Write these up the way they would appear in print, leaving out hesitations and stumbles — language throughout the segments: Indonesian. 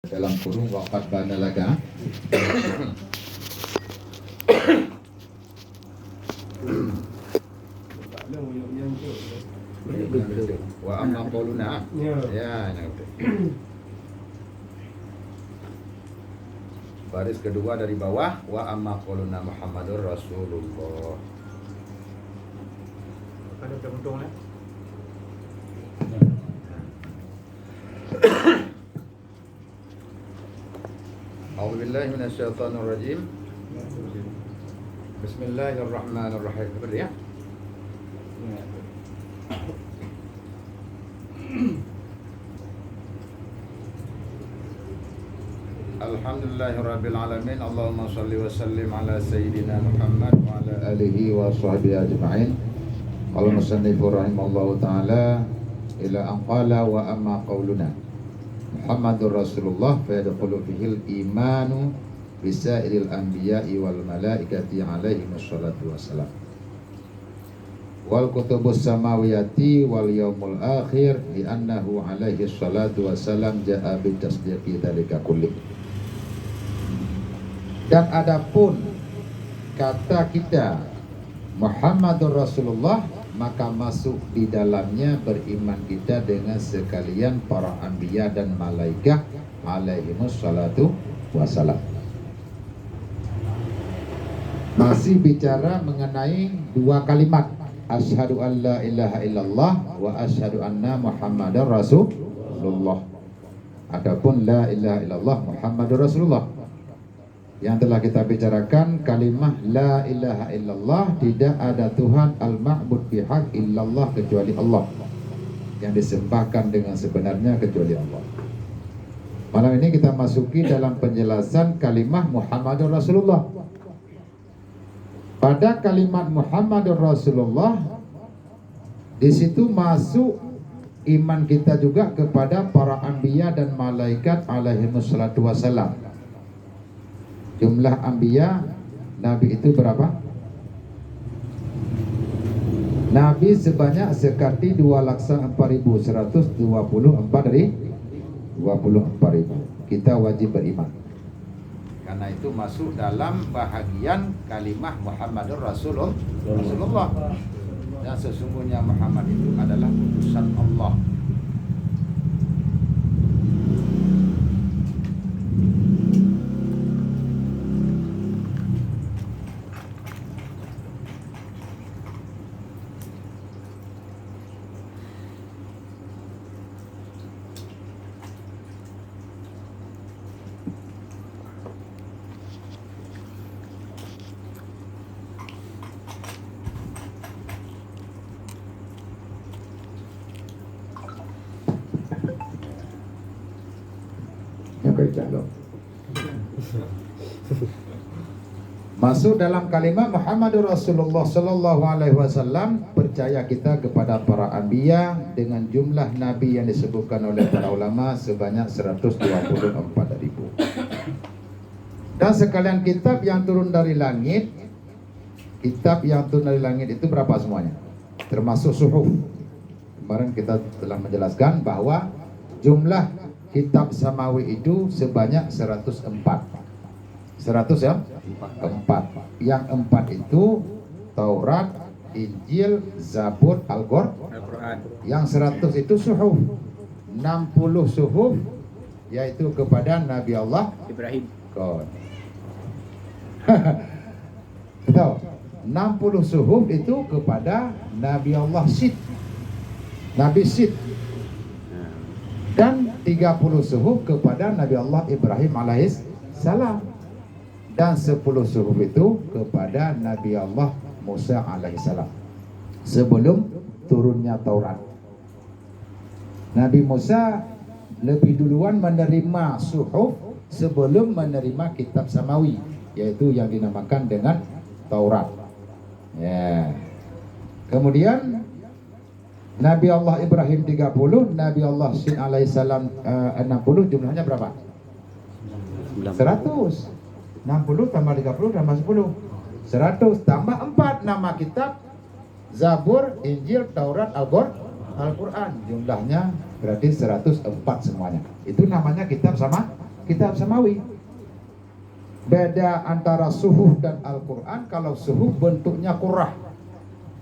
dalam kurung waqad bana laka wa amma qawluna ya baris kedua dari bawah wa amma qawluna Muhammadur Rasulullah. Ada untung lah. A'udzubillahi minasyaitonir rajim. Bismillahirrahmanirrahim. Betul ya? Alhamdulillahirabbil alamin. Allahumma shalli wa sallim ala sayyidina Muhammad wa ala alihi wa sahbihi ajma'in. Qala musannif rahimallahu taala ila an qala wa amma qauluna Muhammadur Rasulullah fa yadkhulu fihil imanu bisairil anbiya'i wal malaikati alaihi wassalatu wassalam wal kutubus samawiyati wal yaumul akhir li annahu alaihi salatu wassalam ja'a bi tasdiqi dzalika kulli. Dan adapun kata kita Muhammadur Rasulullah, maka masuk di dalamnya beriman kita dengan sekalian para anbiya dan malaikat alaihimus salatu wassalam. Masih bicara mengenai dua kalimat, asyhadu an la ilaha illallah wa asyhadu anna Muhammadar Rasulullah. Adapun la ilaha illallah Muhammadur Rasulullah yang telah kita bicarakan, kalimah la ilaha illallah, tidak ada Tuhan al-ma'bud bihaq illallah kecuali Allah, yang disembahkan dengan sebenarnya kecuali Allah. Malam ini kita masuki dalam penjelasan kalimah Muhammadur Rasulullah. Pada kalimat Muhammadur Rasulullah, di situ masuk iman kita juga kepada para anbiya dan malaikat alaihimus salatu wassalam. Jumlah anbiya Nabi itu berapa? Nabi sebanyak sekali 2,4.124 dari 24.000. Kita wajib beriman. Karena itu masuk dalam bahagian kalimah Muhammadur Rasulullah. Dan sesungguhnya Muhammad itu adalah utusan Allah. Masuk dalam kalimat Muhammadur Rasulullah sallallahu alaihi wasallam, percaya kita kepada para anbiya dengan jumlah nabi yang disebutkan oleh para ulama sebanyak 124.000. Dan sekalian kitab yang turun dari langit. Kitab yang turun dari langit itu berapa semuanya? Termasuk suhuf. Kemarin kita telah menjelaskan bahwa jumlah kitab samawi itu sebanyak 104. 100 ya? 4. Yang 4 itu Taurat, Injil, Zabur, Al-Qur'an. Yang 100 itu suhuf. 60 suhuf yaitu kepada Nabi Allah Ibrahim. Tahu? 60 suhuf itu kepada Nabi Allah Sid. Nabi Sid. Dan 30 suhuf kepada Nabi Allah Ibrahim alaihis salam. Dan 10 suhuf itu kepada Nabi Allah Musa alaihi salam sebelum turunnya Taurat. Nabi Musa lebih duluan menerima suhuf sebelum menerima kitab samawi, yaitu yang dinamakan dengan Taurat. Ya. Kemudian Nabi Allah Ibrahim 30, Nabi Allah Sin alaihi salam 60, jumlahnya berapa? 100. 60 tambah 30 tambah 10. 100 tambah 4 nama kitab Zabur, Injil, Taurat, Al-Qur'an. Jumlahnya berarti 104 semuanya. Itu namanya kitab kitab samawi. Beda antara suhuf dan Al-Quran, kalau suhuf bentuknya qurrah,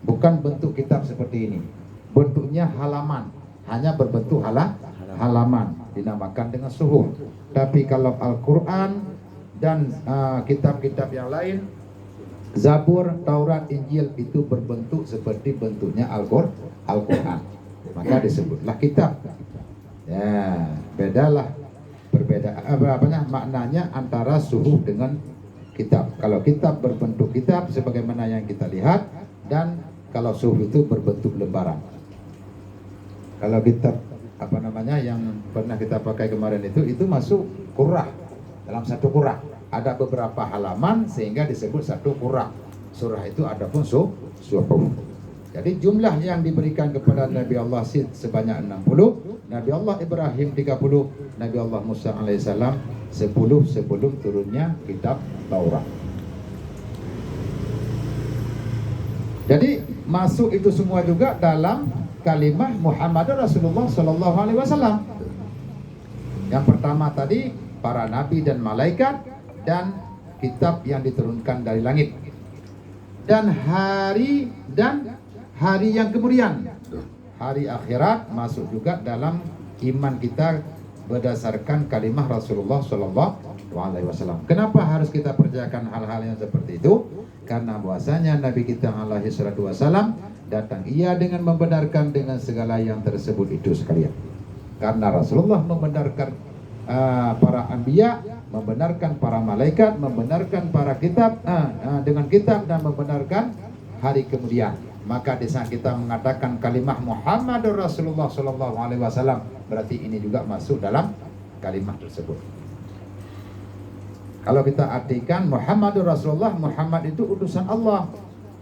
bukan bentuk kitab seperti ini. Bentuknya halaman, hanya berbentuk halaman, dinamakan dengan suhuf. Tapi kalau Al-Quran dan kitab-kitab yang lain, Zabur, Taurat, Injil, itu berbentuk seperti bentuknya Al-Quran. Maka disebutlah kitab. Ya, bedalah maknanya antara suhuf dengan kitab. Kalau kitab berbentuk kitab sebagaimana yang kita lihat, dan kalau suhuf itu berbentuk lembaran. Kalau kitab yang pernah kita pakai kemarin itu masuk qurrah, dalam satu qurrah. Ada beberapa halaman sehingga disebut satu qurrah. Surah itu adapun suhuf. Jadi jumlah yang diberikan kepada Nabi Allah sebanyak 60, Nabi Allah Ibrahim 30, Nabi Allah Musa alaihissalam 10 sebelum turunnya kitab Taurat. Jadi masuk itu semua juga dalam kalimah Muhammadur Rasulullah Sallallahu Alaihi Wasallam. Yang pertama tadi para nabi dan malaikat dan kitab yang diturunkan dari langit, dan hari yang kemudian, hari akhirat masuk juga dalam iman kita berdasarkan kalimah Rasulullah Sallallahu Alaihi Wasallam. Kenapa harus kita percayakan hal-hal yang seperti itu? Karena bahwasanya Nabi kita alaihi salatu wasallam datang ia dengan membenarkan dengan segala yang tersebut itu sekalian. Karena Rasulullah membenarkan para anbiya, membenarkan para malaikat, membenarkan para kitab dengan kitab, dan membenarkan hari kemudian. Maka di saat kita mengatakan kalimah Muhammadur Rasulullah Sallallahu Alaihi Wasallam, berarti ini juga masuk dalam kalimah tersebut. Kalau kita artikan Muhammadur Rasulullah, Muhammad itu utusan Allah.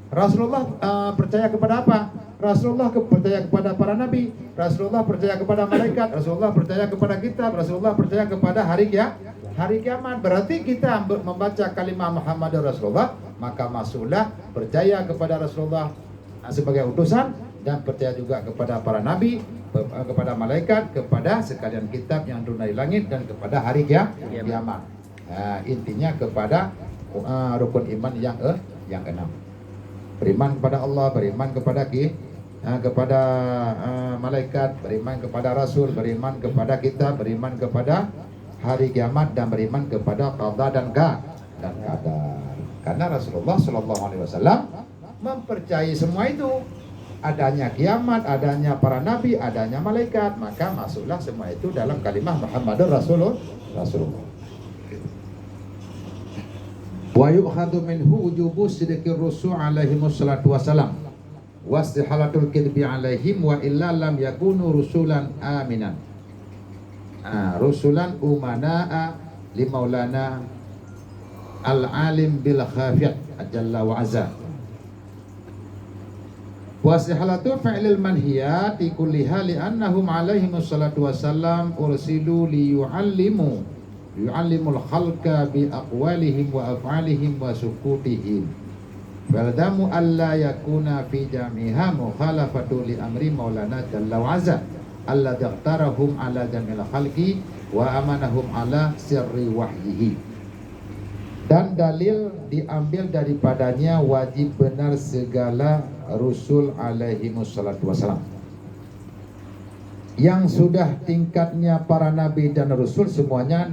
Rasulullah percaya kepada apa? Rasulullah percaya kepada para nabi, Rasulullah percaya kepada malaikat, Rasulullah percaya kepada kitab, Rasulullah percaya kepada hari kiamat. Berarti kita membaca kalimah Muhammadur Rasulullah, maka masuklah percaya kepada Rasulullah sebagai utusan, dan percaya juga kepada para nabi, kepada malaikat, kepada sekalian kitab yang turun dari langit, dan kepada hari kiamat. Intinya kepada rukun iman yang 6. Beriman kepada Allah, beriman kepada malaikat, beriman kepada Rasul, beriman kepada kitab, beriman kepada hari kiamat, dan beriman kepada qada dan qadar. Karena Rasulullah Shallallahu Alaihi Wasallam mempercayai semua itu, adanya kiamat, adanya para nabi, adanya malaikat, maka masuklah semua itu dalam kalimah Muhammadur Rasulullah. Wa yu'khadhu minhu wujubu sidqir rusul alaihi wassalatu wassalam wa istihalatul kidbi alaihim wa illa lam yakunu rusulan aminan. Rusulan umana'a li maulana al-alim bil khafiyat jalla wa azza. Wa istihalatu fi'lil manhiyati kulliha li annahum alaihi wassalatu wassalam ursilu li yu'allimul khalqa bi aqwalihim wa af'alihim wa sukutihim. Faldamu alla yakuna fi jamiha mukhalafatu li amri maulana jalla wa azza alladhi ikhtarahum ala jamil khalqi wa amanahum ala sirri wahyihi. Dan dalil diambil daripadanya wajib benar segala Rasul alaihi wassalatu wassalam yang sudah tingkatnya para nabi dan rasul semuanya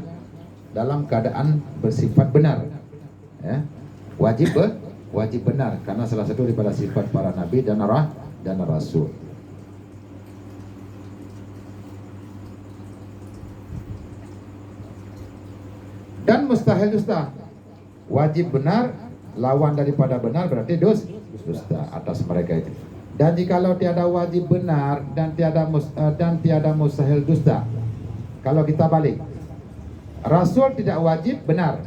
dalam keadaan bersifat benar, ya. Wajib benar, karena salah satu daripada sifat para nabi dan rasul. Dan mustahil dusta. Wajib benar, lawan daripada benar berarti dusta atas mereka itu. Dan jikalau tiada wajib benar dan tiada mustahil dusta, kalau kita balik, Rasul tidak wajib benar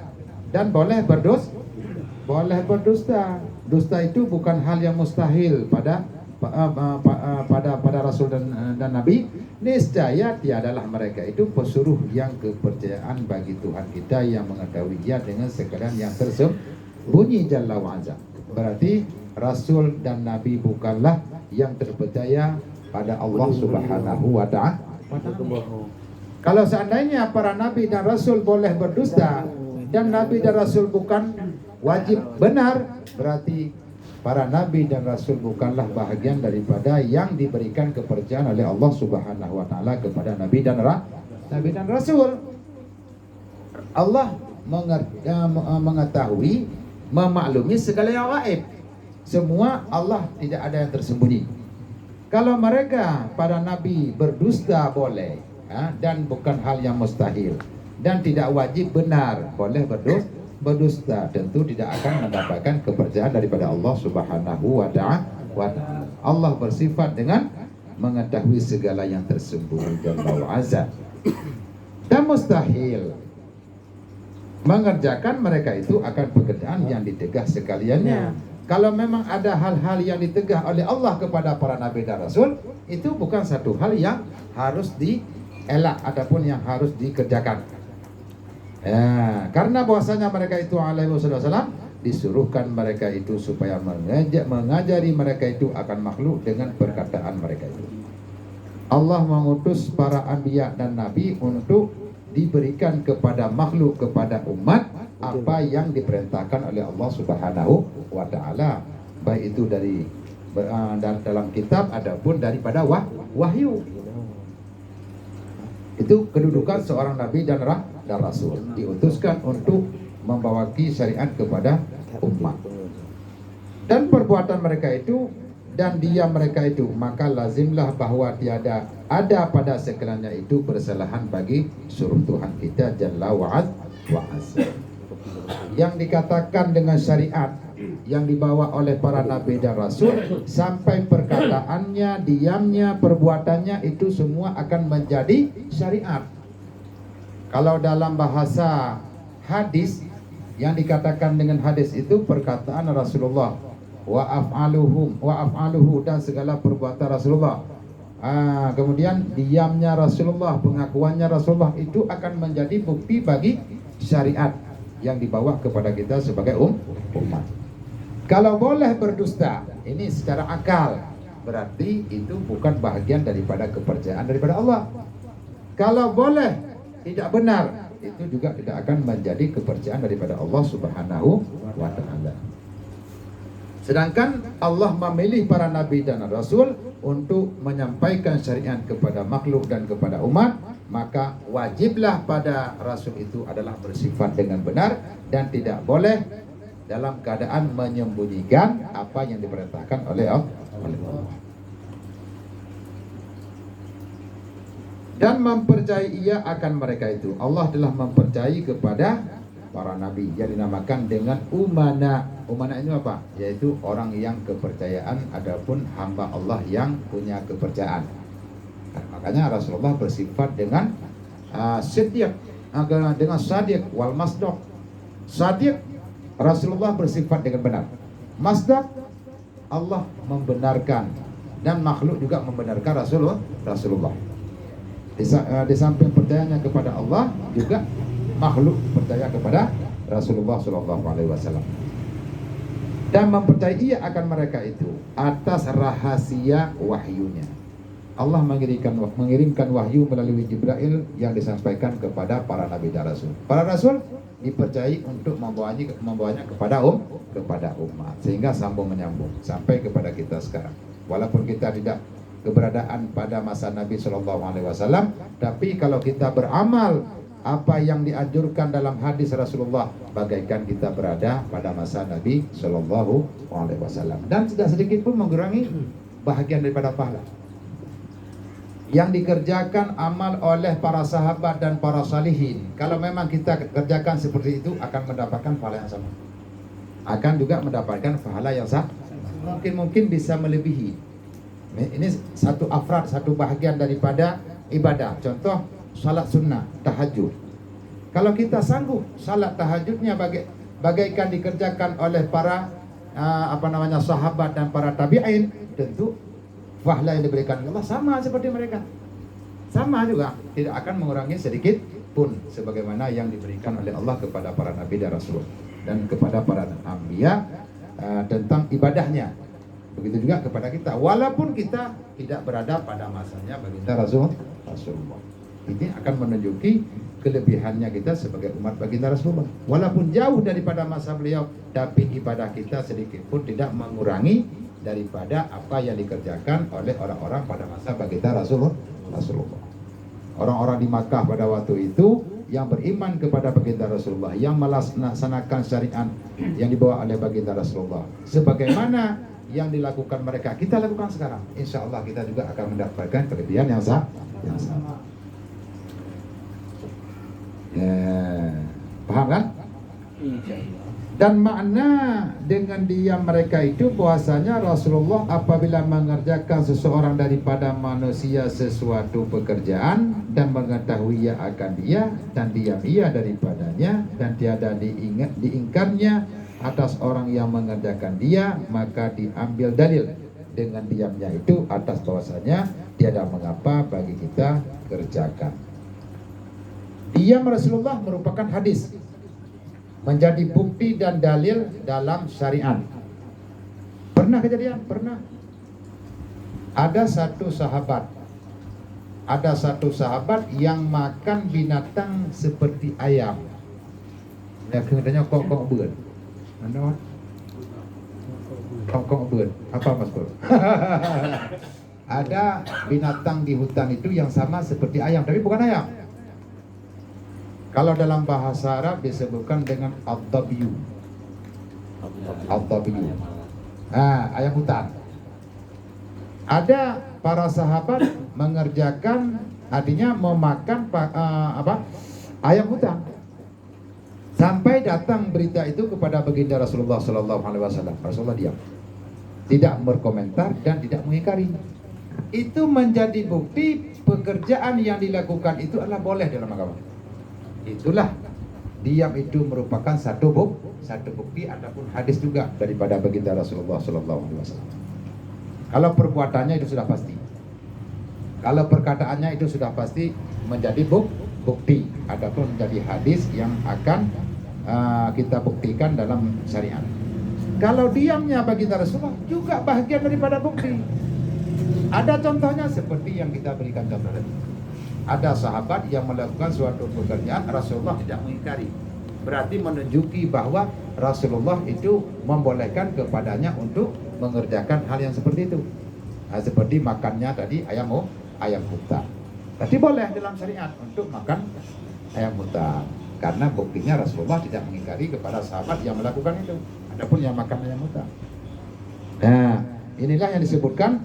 dan boleh berdusta. Dusta itu bukan hal yang mustahil pada Rasul dan Nabi. Niscaya tiadalah mereka itu pesuruh yang kepercayaan bagi Tuhan kita yang mengetahui dia dengan sekalian yang tersembunyi jalla wa azza. Berarti Rasul dan Nabi bukanlah yang terpercaya pada Allah Subhanahu wa ta'ala. Kalau seandainya para nabi dan rasul boleh berdusta dan nabi dan rasul bukan wajib benar, berarti para nabi dan rasul bukanlah bahagian daripada yang diberikan kepercayaan oleh Allah Subhanahu wa taala kepada nabi dan rasul. Allah mengetahui, memaklumi segala yang gaib. Semua Allah tidak ada yang tersembunyi. Kalau mereka para nabi berdusta boleh, dan bukan hal yang mustahil, dan tidak wajib benar, boleh berdusta, tentu tidak akan mendapatkan kepercayaan daripada Allah Subhanahu wa ta'ala. Allah bersifat dengan mengetahui segala yang tersembunyi Jalla wa Azza. Dan mustahil mengerjakan mereka itu akan pekerjaan yang ditegah sekaliannya. Kalau memang ada hal-hal yang ditegah oleh Allah kepada para nabi dan rasul, itu bukan satu hal yang harus dielak ataupun yang harus dikerjakan. Karena bahwasanya mereka itu alaihi wasallam disuruhkan mereka itu supaya mengajari mereka itu akan makhluk dengan perkataan mereka itu. Allah mengutus para anbiya dan nabi untuk diberikan kepada makhluk, kepada umat apa yang diperintahkan oleh Allah Subhanahu wa ta'ala, baik itu dari dalam kitab ataupun daripada wahyu. Itu kedudukan seorang nabi dan rasul, diutuskan untuk membawaki syariat kepada umat. Dan perbuatan mereka itu dan diam mereka itu, maka lazimlah bahwa tiada ada pada sekiranya itu persalahan bagi suruh Tuhan kita Jalla wa Azza. Yang dikatakan dengan syariat yang dibawa oleh para nabi dan rasul, sampai perkataannya, diamnya, perbuatannya itu semua akan menjadi syariat. Kalau dalam bahasa hadis, yang dikatakan dengan hadis itu perkataan Rasulullah, wa af'aluhu, dan segala perbuatan Rasulullah. Kemudian diamnya Rasulullah, pengakuannya Rasulullah itu akan menjadi bukti bagi syariat yang dibawa kepada kita sebagai umat. Kalau boleh berdusta, ini secara akal, berarti itu bukan bahagian daripada kepercayaan daripada Allah. Kalau boleh tidak benar, itu juga tidak akan menjadi kepercayaan daripada Allah Subhanahu wa ta'ala. Sedangkan Allah memilih para nabi dan rasul untuk menyampaikan syariat kepada makhluk dan kepada umat, maka wajiblah pada rasul itu adalah bersifat dengan benar dan tidak boleh dalam keadaan menyembunyikan apa yang diperintahkan oleh Allah. Dan mempercayai ia akan mereka itu. Allah telah mempercayai kepada para nabi yang dinamakan dengan umana. Umana ini apa? Yaitu orang yang kepercayaan, adapun hamba Allah yang punya kepercayaan. Makanya Rasulullah bersifat dengan siddiq, dengan sadiq wal masduq. Sadiq, Rasulullah bersifat dengan benar. Masduq, Allah membenarkan, dan makhluk juga membenarkan Rasulullah. Di samping percayanya kepada Allah, juga makhluk percaya kepada Rasulullah SAW. Dan mempercayai ia akan mereka itu atas rahasia wahyunya. Allah mengirimkan wahyu melalui Jibril yang disampaikan kepada para nabi dan rasul. Para rasul dipercayai untuk membawanya kepada umat, sehingga sambung menyambung sampai kepada kita sekarang. Walaupun kita tidak keberadaan pada masa Nabi SAW, tapi kalau kita beramal apa yang dianjurkan dalam hadis Rasulullah, bagaikan kita berada pada masa Nabi SAW, dan tidak sedikit pun mengurangi bahagian daripada pahala yang dikerjakan amal oleh para sahabat dan para salihin. Kalau memang kita kerjakan seperti itu, akan mendapatkan pahala yang sama, akan juga mendapatkan pahala yang sama, mungkin bisa melebihi. Ini satu afrad, satu bahagian daripada ibadah. Contoh salat sunnah, tahajud. Kalau kita sanggup salat tahajudnya bagaikan dikerjakan oleh para sahabat dan para tabi'in, tentu pahala yang diberikan Allah sama seperti mereka. Sama juga, tidak akan mengurangi sedikit pun sebagaimana yang diberikan oleh Allah kepada para nabi dan rasul dan kepada para anbiya tentang ibadahnya. Begitu juga kepada kita, walaupun kita tidak berada pada masanya baginda Rasulullah. Ini akan menunjuki kelebihannya kita sebagai umat baginda Rasulullah. Walaupun jauh daripada masa beliau, tapi ibadah kita sedikit pun tidak mengurangi daripada apa yang dikerjakan oleh orang-orang pada masa baginda Rasulullah. Orang-orang di Makkah pada waktu itu yang beriman kepada baginda Rasulullah, yang melaksanakan syariat yang dibawa oleh baginda Rasulullah, sebagaimana yang dilakukan mereka, kita lakukan sekarang. Insya Allah kita juga akan mendapatkan kelebihan yang sama. Ya, paham kan? Dan makna dengan diam mereka itu bahwasanya Rasulullah apabila mengerjakan seseorang daripada manusia sesuatu pekerjaan dan mengetahui ia akan dia dan diam ia daripadanya dan tiada diingkarnya atas orang yang mengerjakan dia, maka diambil dalil dengan diamnya itu atas bahwasanya tiada mengapa bagi kita kerjakan. Diam Rasulullah merupakan hadis, menjadi bukti dan dalil dalam syariat. Pernah kejadian? Pernah. Ada satu sahabat yang makan binatang seperti ayam. Ya, katanya kok beun. Anda kok beun. Apa Mas Bro? Ada binatang di hutan itu yang sama seperti ayam, tapi bukan ayam. Kalau dalam bahasa Arab disebutkan dengan ad-dabyu. Ayam hutan. Ada para sahabat mengerjakan, artinya memakan ayam hutan. Sampai datang berita itu kepada baginda Rasulullah SAW. Rasulullah diam, tidak berkomentar dan tidak mengingkari. Itu menjadi bukti pekerjaan yang dilakukan itu adalah boleh dalam agama. Itulah diam itu merupakan satu bukti ataupun hadis juga daripada baginda Rasulullah SAW. Kalau perbuatannya itu sudah pasti, kalau perkataannya itu sudah pasti menjadi bukti ataupun menjadi hadis yang akan kita buktikan dalam syariat. Kalau diamnya baginda Rasulullah juga bahagian daripada bukti. Ada contohnya seperti yang kita berikan contoh tadi. Ada sahabat yang melakukan suatu pekerjaan, Rasulullah tidak mengingkari. Berarti menunjuki bahwa Rasulullah itu membolehkan kepadanya untuk mengerjakan hal yang seperti itu. Seperti makannya tadi ayam hutan. Tadi boleh dalam syariat untuk makan ayam hutan, karena buktinya Rasulullah tidak mengingkari kepada sahabat yang melakukan itu. Adapun yang makan ayam hutan. Nah, inilah yang disebutkan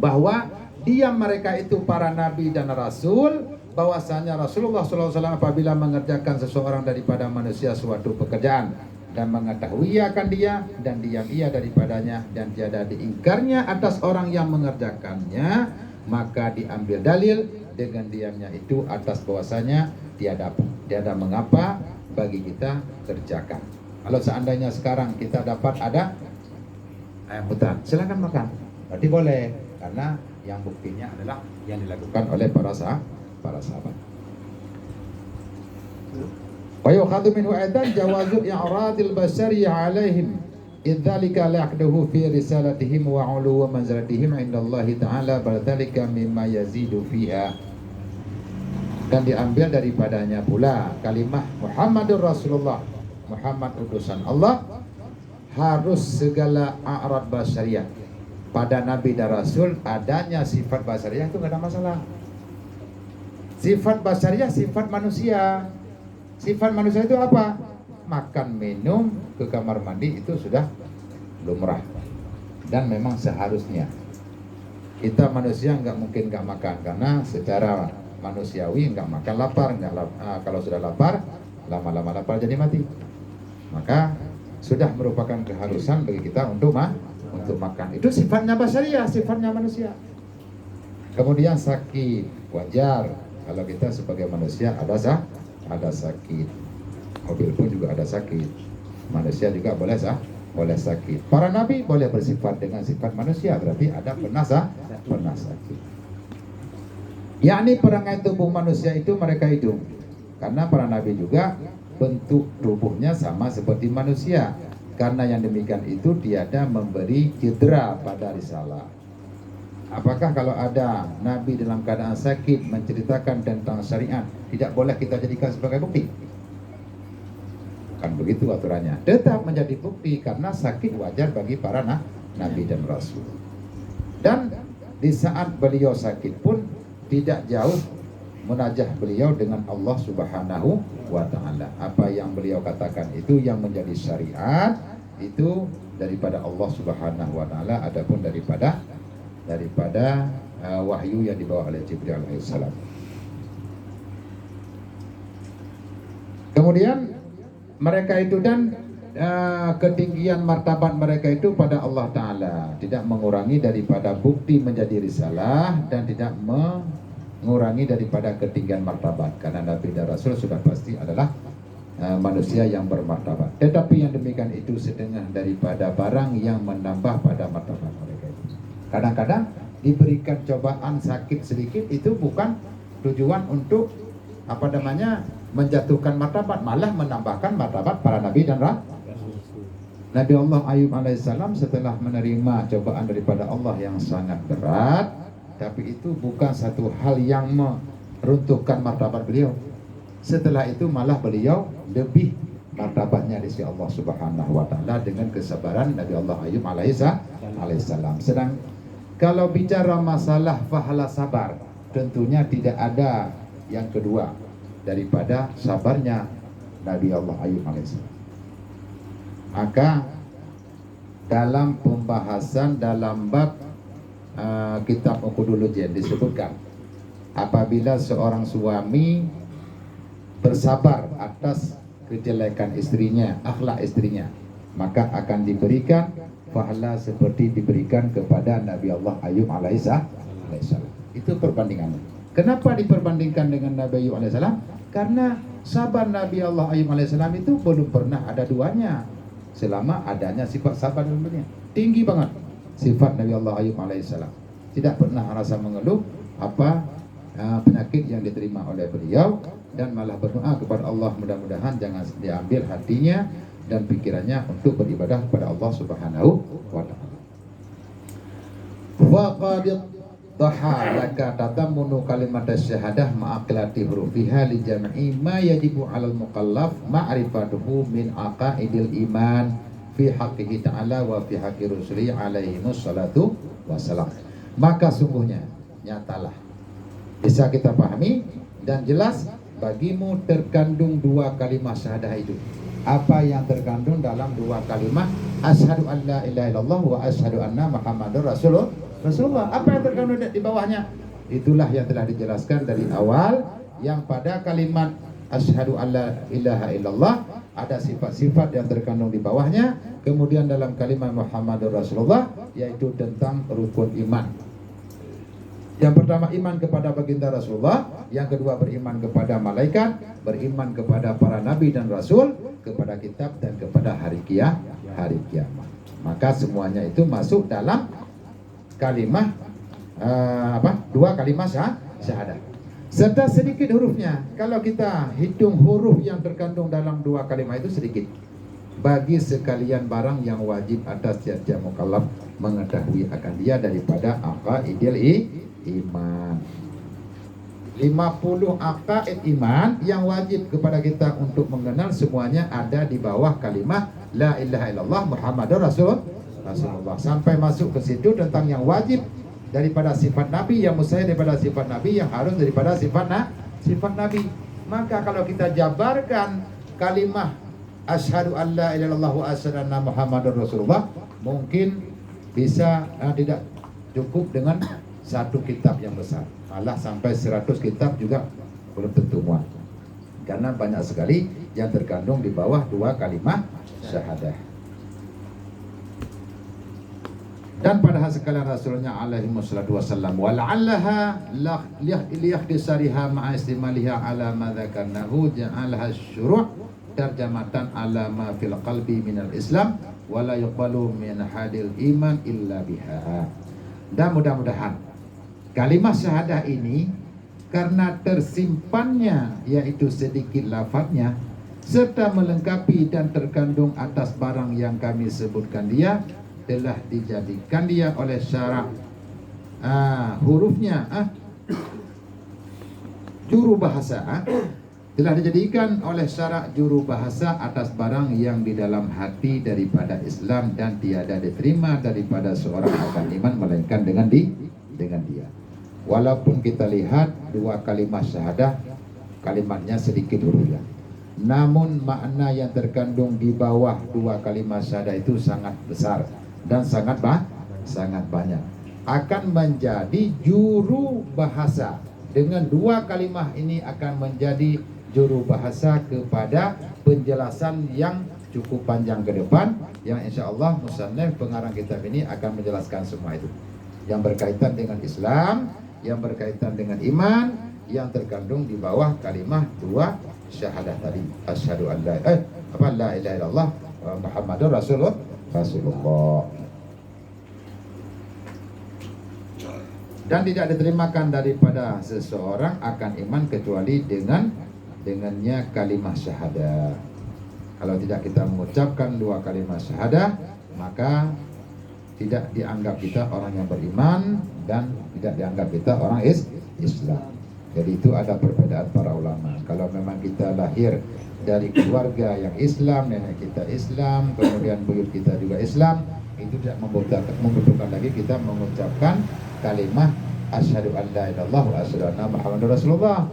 bahwa diam mereka itu para nabi dan rasul, bahwasanya Rasulullah SAW apabila mengerjakan seseorang daripada manusia suatu pekerjaan dan mengetahui akan dia dan diam ia daripadanya dan tiada diingkarnya atas orang yang mengerjakannya, maka diambil dalil dengan diamnya itu atas bahwasanya tiada mengapa bagi kita kerjakan. Kalau seandainya sekarang kita dapat ada ayam hutan, silakan makan, berarti boleh, karena yang buktinya adalah yang dilakukan oleh para sahabat. Wa yukhadhu minhu aidan jawazu i'radil basari 'alaihim idzalika la'aqduhu fi risalatihim wa 'ulu manzilatihim 'inda Allah ta'ala badzalika mimma yazidu fiha. Dan diambil daripadanya pula kalimah Muhammadur Rasulullah, Muhammad utusan Allah, harus segala a'rad basyariyah. Pada Nabi dan Rasul adanya sifat basyariah itu nggak ada masalah. Sifat basyariah sifat manusia. Sifat manusia itu apa? Makan, minum, ke kamar mandi itu sudah lumrah. Dan memang seharusnya. Kita manusia nggak mungkin nggak makan, karena secara manusiawi nggak makan lapar. Kalau sudah lapar, lama-lama lapar jadi mati. Maka sudah merupakan keharusan bagi kita untuk makan. Itu sifatnya basyariah, sifatnya manusia. Kemudian sakit, wajar kalau kita sebagai manusia ada sakit. Mobil pun juga ada sakit. Manusia juga boleh sakit. Para nabi boleh bersifat dengan sifat manusia, berarti ada pernah sakit. Yakni perangai tubuh manusia itu mereka hidup. Karena para nabi juga bentuk tubuhnya sama seperti manusia. Karena yang demikian itu tiada memberi cedera pada risalah. Apakah kalau ada Nabi dalam keadaan sakit menceritakan tentang syariat, tidak boleh kita jadikan sebagai bukti? Kan begitu aturannya. Tetap menjadi bukti karena sakit wajar bagi para Nabi dan Rasul. Dan di saat beliau sakit pun tidak jauh munajah beliau dengan Allah Subhanahu wa Ta'ala. Apa yang beliau katakan itu yang menjadi syariat itu daripada Allah Subhanahu wa Ta'ala, adapun daripada wahyu yang dibawa oleh Jibril alaihissalam. Kemudian mereka itu dan ketinggian martabat mereka itu pada Allah Ta'ala, tidak mengurangi daripada bukti menjadi risalah dan tidak mengurangi daripada ketinggian martabat, karena Nabi dan Rasul sudah pasti adalah manusia yang bermartabat. Tetapi yang demikian itu setengah daripada barang yang menambah pada martabat mereka itu. Kadang-kadang diberikan cobaan sakit sedikit itu bukan tujuan untuk menjatuhkan martabat, malah menambahkan martabat para nabi dan Nabi Allah Ayub alaihissalam setelah menerima cobaan daripada Allah yang sangat berat, tapi itu bukan satu hal yang meruntuhkan martabat beliau. Setelah itu malah beliau lebih martabatnya di sisi Allah Subhanahu wa Ta'ala dengan kesabaran Nabi Allah Ayub alaihissalam. Sedang kalau bicara masalah pahala sabar, tentunya tidak ada yang kedua daripada sabarnya Nabi Allah Ayub alaihissalam. Maka dalam pembahasan dalam bab kitab Ukhdul disebutkan, apabila seorang suami bersabar atas kejelekan istrinya, akhlak istrinya, maka akan diberikan pahala seperti diberikan kepada Nabi Allah Ayub alaihissalam. Itu perbandingannya. Kenapa diperbandingkan dengan Nabi Ayub alaihissalam? Karena sabar Nabi Allah Ayub alaihissalam itu belum pernah ada duanya selama adanya sifat sabar dalam dunia. Tinggi banget sifat Nabi Allah Ayub alaihissalam. Tidak pernah rasa mengeluh penyakit yang diterima oleh beliau, dan malah berdoa kepada Allah mudah-mudahan jangan diambil hatinya dan pikirannya untuk beribadah kepada Allah Subhanahu wa Ta'ala. Faqad tahalaka tatammunu kalimat syahadah ma'aqilati hurufiha li jam'i ma yajibu 'alal mukallaf ma'rifatuhu min aqaidil iman fi haqqihi ta'ala wa fi haqqi rusuli alaihi wassalatu wassalam. Maka sungguhnya nyatalah bisa kita pahami dan jelas bagimu terkandung dua kalimat syahadah itu. Apa yang terkandung dalam dua kalimat asyhadu an la ilaha illallah wa asyhadu anna muhammadar rasulullah. Apa yang terkandung di bawahnya? Itulah yang telah dijelaskan dari awal, yang pada kalimat asyhadu an la ilaha illallah ada sifat-sifat yang terkandung di bawahnya. Kemudian dalam kalimat muhammadur rasulullah yaitu tentang rukun iman. Yang pertama iman kepada baginda Rasulullah, yang kedua beriman kepada malaikat, beriman kepada para nabi dan rasul, kepada kitab dan kepada hari kiamat. Maka semuanya itu masuk dalam kalimat dua kalimat syahadah. Serta sedikit hurufnya. Kalau kita hitung huruf yang terkandung dalam dua kalimat itu sedikit. Bagi sekalian barang yang wajib atas tiap-tiap mukallaf mengetahui akan dia daripada aqaidil iman. 50 aqaid iman yang wajib kepada kita untuk mengenal, semuanya ada di bawah kalimat la ilaha illallah muhammadur rasulullah. Sampai masuk ke situ tentang yang wajib daripada sifat nabi, yang mustahil daripada sifat nabi, yang harus daripada sifat nabi. Maka kalau kita jabarkan kalimat asyhadu an la ilaha illallah wa asyhadu anna muhammadur rasulullah, mungkin bisa tidak cukup dengan satu kitab yang besar, malah sampai 100 kitab juga belum tentu muat, karena banyak sekali yang terkandung di bawah dua kalimat syahadah. Dan pada sekalian Rasulnya alaihi wassalatu wassalam wala'allaha liyakhdisariha ma'a istimaliha ala ma dzakarnahu ja'alaha syuru' tarjamatan ala ma fil qalbi minal islam wala yuqbalu min hadil iman illa biha. Dan mudah-mudahan kalimat syahadah ini karena tersimpannya yaitu sedikit lafadznya serta melengkapi dan terkandung atas barang yang kami sebutkan, dia telah dijadikan dia oleh syarak hurufnya, juru bahasa telah dijadikan oleh syarak juru bahasa atas barang yang di dalam hati daripada Islam dan tiada diterima daripada seorang akan iman melainkan dengan dia. Walaupun kita lihat dua kalimat syahadah, kalimatnya sedikit hurufnya, namun makna yang terkandung di bawah dua kalimat syahadah itu sangat besar dan sangat banyak. Akan menjadi juru bahasa. Dengan dua kalimah ini akan menjadi juru bahasa kepada penjelasan yang cukup panjang ke depan, yang insya Allah musannif pengarang kitab ini akan menjelaskan semua itu yang berkaitan dengan Islam, yang berkaitan dengan iman, yang terkandung di bawah kalimah dua syahadah tadi, asyhadu an la ilaha illallah wa Muhammadur Rasulullah. Dan tidak diterimakan daripada seseorang akan iman kecuali dengannya kalimah syahadah. Kalau tidak kita mengucapkan dua kalimah syahadah, maka tidak dianggap kita orang yang beriman dan tidak dianggap kita orang Islam. Jadi itu ada perbedaan para ulama. Kalau memang kita lahir dari keluarga yang Islam, nenek kita Islam, kemudian buyut kita juga Islam, itu tidak membutuhkan lagi kita mengucapkan kalimah asyhadu an la ilaha illallah wa asyhadu anna Muhammadar Rasulullah.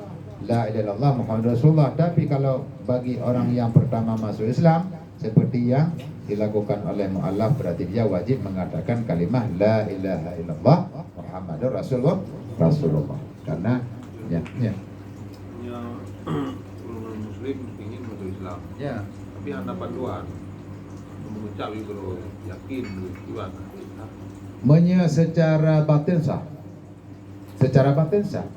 La ilaha illallah Muhammadur Rasulullah. Tapi kalau bagi orang yang pertama masuk Islam, seperti yang dilakukan oleh mu'allaf, berarti dia wajib mengatakan kalimah la ilaha illallah Muhammadur Rasulullah. Karena orang muslim ingin masuk Islam. Ya. Tapi anda bantuan mengucap itu yakin gimana? Secara batin sah.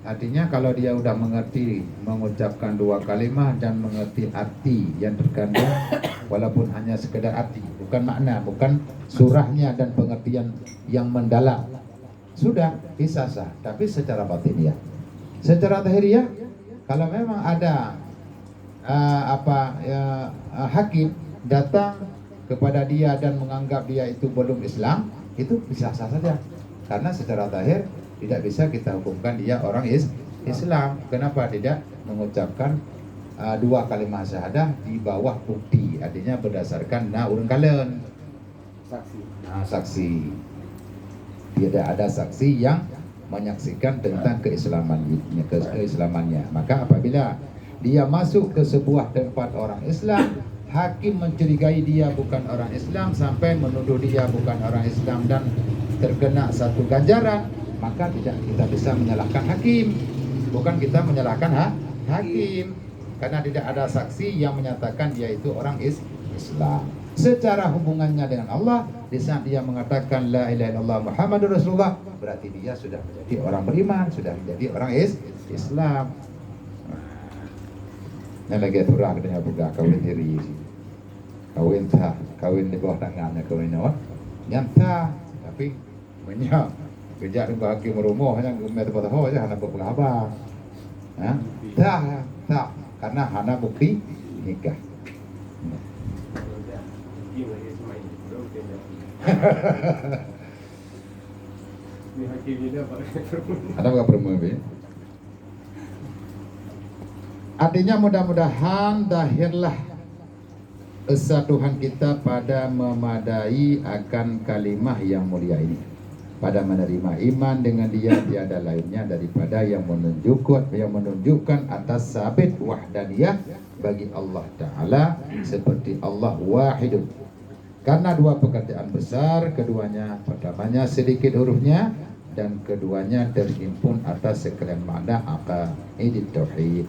Artinya kalau dia udah mengerti mengucapkan dua kalimah dan mengerti arti yang terkandung, walaupun hanya sekedar arti, bukan makna, bukan surahnya dan pengertian yang mendalam, sudah bisa sah. Tapi secara batin ya. Secara zahiriyah, kalau memang ada hakim datang kepada dia dan menganggap dia itu belum Islam, itu bisa sah saja. Karena secara zahir tidak bisa kita hukumkan dia orang Islam. Kenapa tidak mengucapkan dua kalimat syahadah di bawah bukti? Artinya berdasarkan urun kalen saksi. Tidak ada saksi yang menyaksikan tentang keislamannya. Maka apabila dia masuk ke sebuah tempat orang Islam, hakim mencurigai dia bukan orang Islam sampai menuduh dia bukan orang Islam dan terkena satu ganjaran, maka tidak kita bisa menyalahkan hakim. Bukan kita menyalahkan hakim, karena tidak ada saksi yang menyatakan dia itu orang Islam. Secara hubungannya dengan Allah, di saat dia mengatakan la ilaha illallah Muhammadur Rasulullah, berarti dia sudah menjadi orang beriman, sudah menjadi orang Islam. Yang lagi aturah katanya budak kawin diri, kawin di bawah tangannya kawin awak, nyata tapi banyak kerja dengan hakim rumah hanya gumai tempat tahu aja hanya berpengabang, tak karena hanya bukti nikah. Ada nggak perempuan? Artinya mudah-mudahan lahirlah kesatuan kita pada memadai akan kalimah yang mulia ini, pada menerima iman dengan dia tiada lainnya daripada yang menunjukkan atas sabit wahdaniyah bagi Allah Ta'ala, seperti Allah wahidun. Karena dua pekerjaan besar, keduanya, pertamanya sedikit hurufnya dan keduanya terhimpun atas sekalian makna aqaidit tauhid.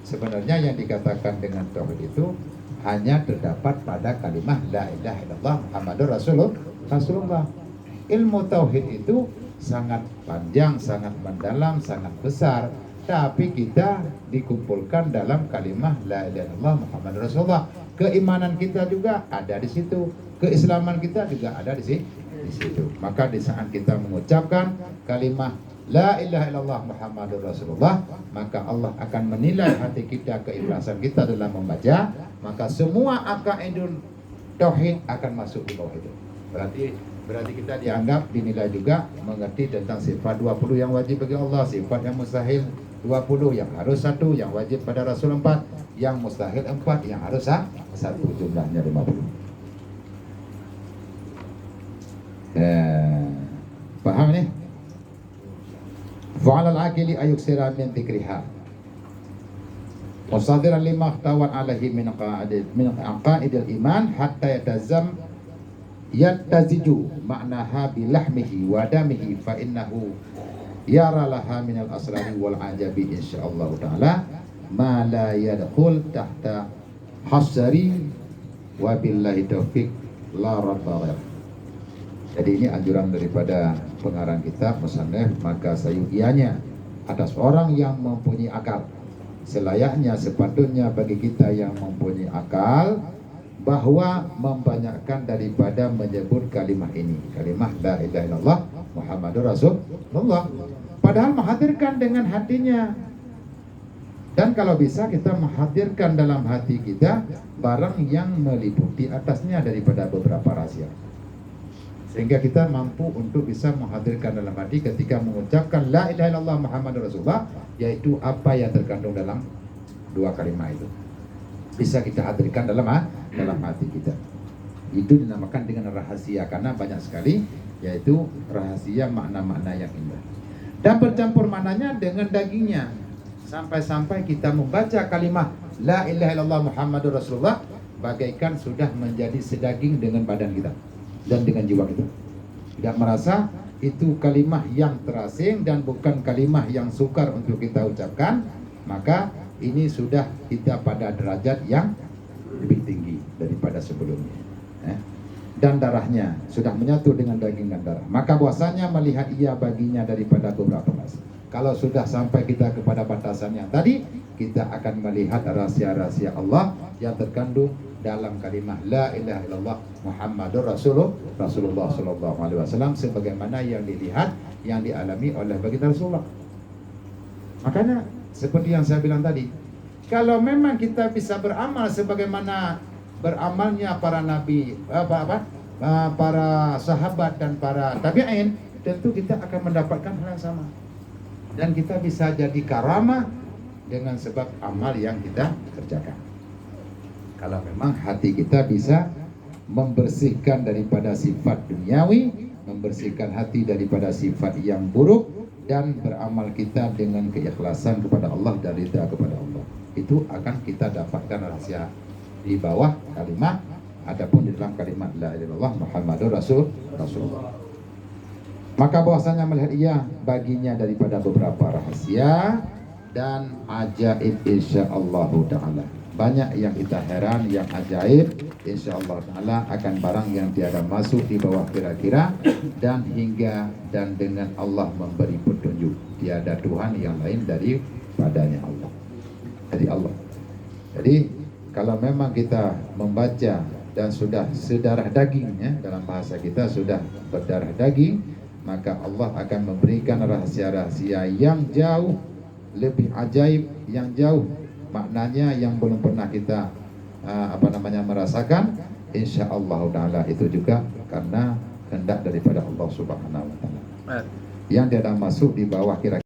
Sebenarnya yang dikatakan dengan tauhid itu hanya terdapat pada kalimah la ilaha illallah Muhammadur Rasulullah. Ilmu tauhid itu sangat panjang, sangat mendalam, sangat besar, tapi kita dikumpulkan dalam kalimah la ilaha illallah Muhammadur Rasulullah. Keimanan kita juga ada di situ, keislaman kita juga ada di situ. Maka di saat kita mengucapkan kalimah la ilaha illallah Muhammadur Rasulullah, maka Allah akan menilai hati kita, keikhlasan kita dalam membaca, maka semua akaidul tauhid akan masuk di bawah itu. Berarti Berarti kita dianggap, dinilai juga mengerti tentang sifat 20 yang wajib bagi Allah, sifat yang mustahil 20, yang harus 1, yang wajib pada Rasul 4, yang mustahil 4, yang harus 1, jumlahnya 50. Paham nih? Fa'alal akili ayuksira min dzikriha wasadiran lima tawan alaihi min aqaidil iman hatta yattaziju ma'naha bilahmihi wa damihi fa innahu yara laha minal asrari wal ajabi insyaallah ta'ala ma la yadkhul tahta hasari wa billahi taufiq la rabba. Jadi ini anjuran daripada pengarang kitab musannaf, maka sayugianya atas orang yang mempunyai akal, selayaknya sepatutnya bagi kita yang mempunyai akal bahwa membanyakkan daripada menyebut kalimah ini, kalimah la ilaha illallah Muhammadur Rasulullah, padahal menghadirkan dengan hatinya. Dan kalau bisa kita menghadirkan dalam hati kita barang yang meliputi atasnya daripada beberapa rahasia, sehingga kita mampu untuk bisa menghadirkan dalam hati ketika mengucapkan la ilaha illallah Muhammadur Rasulullah, yaitu apa yang terkandung dalam dua kalimat itu bisa kita hadirkan dalam hati kita. Itu dinamakan dengan rahasia, karena banyak sekali, yaitu rahasia makna-makna yang indah dan bercampur maknanya dengan dagingnya, sampai-sampai kita membaca kalimat la ilaha illallah Muhammadur Rasulullah bagaikan sudah menjadi sedaging dengan badan kita dan dengan jiwa kita. Tidak merasa itu kalimah yang terasing dan bukan kalimah yang sukar untuk kita ucapkan, maka ini sudah kita pada derajat yang lebih tinggi daripada sebelumnya. Dan darahnya sudah menyatu dengan daging dan darah, maka bahwasanya melihat ia baginya daripada beberapa ras. Kalau sudah sampai kita kepada batasan yang tadi, kita akan melihat rahasia-rahasia Allah yang terkandung dalam kalimah la ilaha illallah Muhammadur Rasulullah sallallahu alaihi wasallam, sebagaimana yang dilihat, yang dialami oleh baginda Rasulullah. Makanya seperti yang saya bilang tadi, kalau memang kita bisa beramal sebagaimana beramalnya para nabi, para sahabat dan para tabi'in, tentu kita akan mendapatkan hal yang sama. Dan kita bisa jadi karamah dengan sebab amal yang kita kerjakan. Kalau memang hati kita bisa membersihkan daripada sifat duniawi, membersihkan hati daripada sifat yang buruk, dan beramal kita dengan keikhlasan kepada Allah dan ridha kepada Allah, itu akan kita dapatkan rahasia di bawah kalimat, adapun di dalam kalimat la ilaha illallah Muhammadur Rasulullah. Maka bahwasanya melihat ia baginya daripada beberapa rahasia dan ajaib insyaallah ta'ala. Banyak yang kita heran, yang ajaib, insyaallah ta'ala akan barang yang tiada masuk di bawah kira-kira, dan hingga dan dengan Allah memberi petunjuk, tiada Tuhan yang lain daripadanya Allah, dari Allah. Jadi kalau memang kita membaca dan sudah sedarah daging, ya, dalam bahasa kita sudah berdarah daging, maka Allah akan memberikan rahasia-rahasia yang jauh lebih ajaib, yang jauh maknanya yang belum pernah kita merasakan, insyaallah taala. Itu juga karena kehendak daripada Allah Subhanahu wa taala, yang tidak masuk di bawah kira-kira